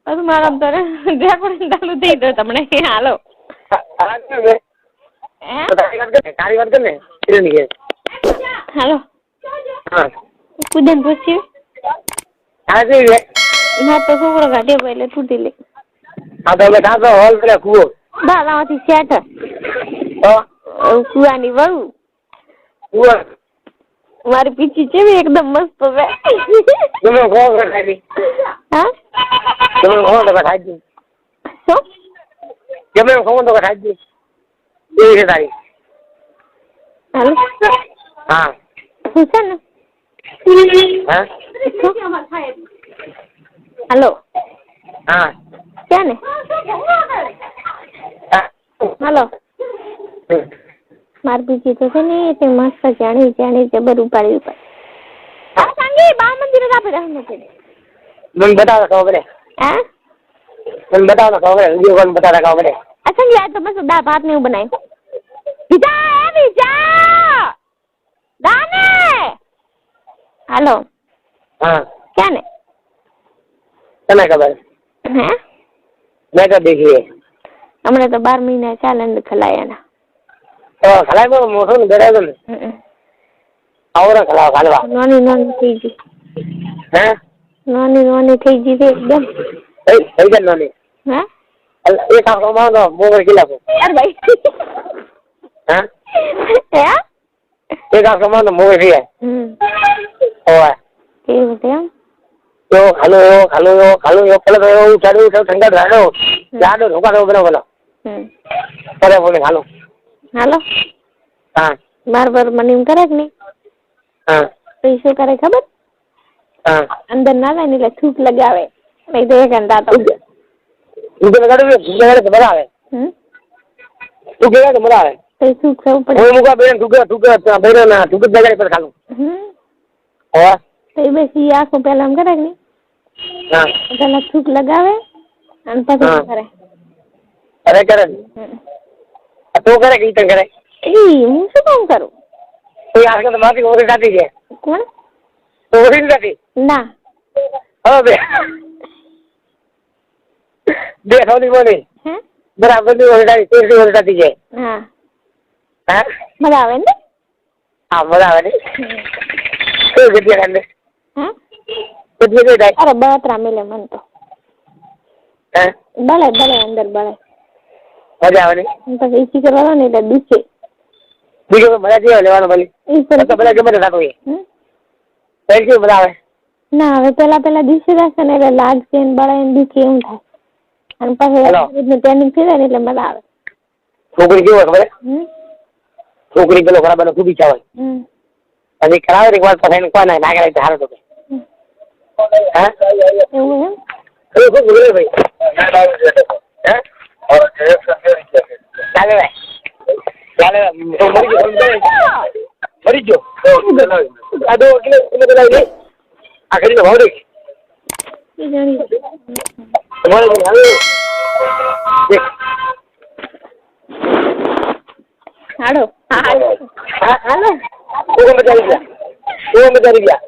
ಅದು ಮಾಡಂತಾರೆ રેકોર્ડિંગ ચાલુ થઈ ગયું તમને હાલો હાલો કુદન પૂછ્યું ના તો છોકરો ગાડે એટલે તૂટી લે હા તો અમે કાં તો હોલ કરે કુવો દાદામાંથી સેટ કુવાની વહુ કુવો મારી પીછી છે એકદમ મસ્ત છે તમે કોણ ખાઈ હા તમે કોણ તો ખાઈ દી શું તમે કોણ તો ખાઈ દી એ છે તારી હાલો હા શું છે ને હા હાલો હા ક્યાં ને હાલો માર પીછી તો છે ને તે મસ્ત જાણી જબર ઉપાડી સંગી બા મંદિરે જા પડે હમ છે મને બતાવો ખબર પડે હા મને બતાવો ખબર પડે વિડિયો કોલ બતાવો ખબર પડે સંગી આ તો મસ્ત દા ભાત ને એવું બનાવ્યું બીજા દાને હાલો હા ક્યાં ને તને ખબર હે મેં તો દેખી હમણાં તો 12 મહિના ચાલે ખલાયાના તો ખલાય બહુ મોટો ને બેઠા ને આવરા ખલાવ ખાલવા નાની થઈ ગઈ હે નાની થઈ ગઈ છે એકદમ થઈ ગઈ નાની હે એક કામ કમાવો તો મોબાઈલ કિલા અરે ભાઈ હે હે એક કામ કમાવો તો મોબાઈલ કિલા ઓય કેવું છે તો ખાલો પેલા તો ઉઠાડ્યું ઠંડા જાડો ઢોકાડો બરાબર અરે બોલે હાલો હા બાર મને એમ કરે કે નહીં હા તો શું કરે ખબર હા અંદર ના જાય ને એટલે થૂક લગાવે નહીં તો એક ઘંટા તો થૂક લગાડે તો બરાવે થૂક લગાડે તો બરાવે તો થૂક સૌ પડે હું મુકા બેન થૂક બેરો ના થૂક લગાડે પર ખાલું હા તો એ બેસી આખો પેલા એમ કરે કે નહીં હા પેલા થૂક લગાવે અને પછી કરે અરે કરે તો કરે કે ઈ કરે હું શું કામ કરું તો યાર કે તમારી ઓરી જાતી છે કોણ ઓરી જાતી ના હવે બે થોડી બોલી હે બરાબર ની ઓરી જાતી છે હા હા મજા આવે ને હા મજા આવે ને કેવું જગ્યા કાંડે હા જગ્યા જાય અરે બતરા મિલે મન તો હે ભલે અંદર ભલે મજા આવે ને પછી ઈસી કરવાનો ને એટલે દુખે બીજું તો મજા જેવા લેવાનો ભલે તો બધા ગમે તે થતું હોય કઈ કેવું મજા આવે ના હવે પેલા દિવસે રહેશે ને એટલે લાગશે ને બળે ને દુખે એવું થાય અને પછી ટ્રેનિંગ થઈ જાય ને એટલે મજા આવે છોકરી કેવું ખબર છોકરી પેલો ખરાબ ખૂબ ઈચ્છા હોય પછી ખરાબ એક વાર પછી કોઈ ના કરે સારું તો હા એવું એમ ખૂબ બોલે ભાઈ હે ચાલે ભાઈ મરી ગયો આ દો કિલો બનાવી આખરી ભાવ દે હાલો હાલો મજા આવી ગયા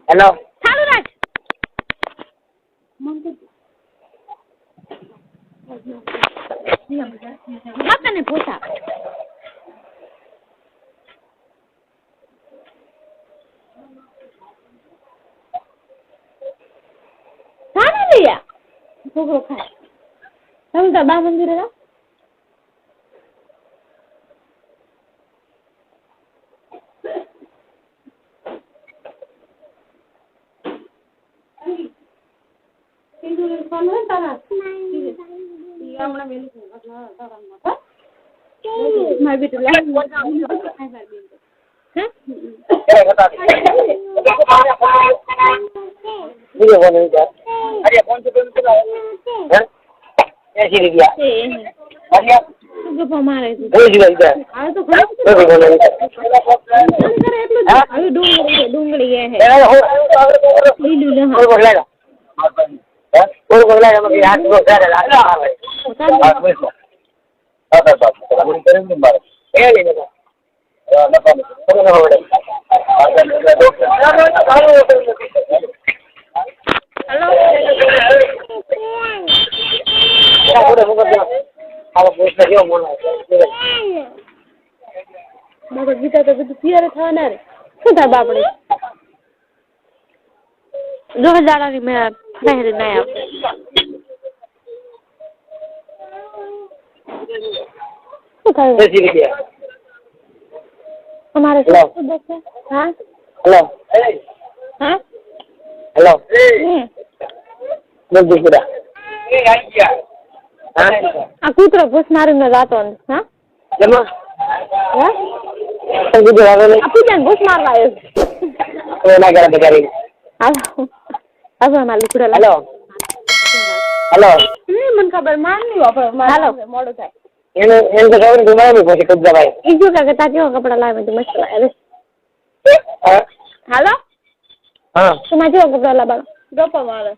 હેલો ચાલુ રાખ ને પોતા છોકરો ખાય તમે તો બા મંદિરે જાઓ મારી બેટી ગપ્પા મારે છે બોલ જીવા જા આ તો ખરાબ છે બોલ બોલ કરે એટલું જ હવે ડુંગળી હે લીલું લહ બોલ બોલ લાગા બોલ બોલ લાગા મગે હાથ નો કરે લાગા આવે એ લે ને બાપડ ગીતા તો બધું તૈયાર થવાના રે શું થાય બાપડે જો દાડાની મેં ફરેરી ના આપે શું થાય તમારે શું દેખે હા હેલો હા હેલો બોલ દીકરા આ કૂતરો ભૂસ મારીને જાતો હા કેમાં હા બીજું આવે ને આપી ભૂસ મારવા આવ્યો એના ઘરે બગાડી હાલો હવે મારા લુકડા હેલો હેલો મને ખબર માર નહીં વાપર હાલો મોડું થાય એને તો ખબર નહીં મારે પછી કુદરા ભાઈ ઈ જો કે તા કેવા કપડા લાવે તો મસ્ત લાગે હાલો હા તમારે કેવા કપડા લાવવાનો ગપ્પા મારે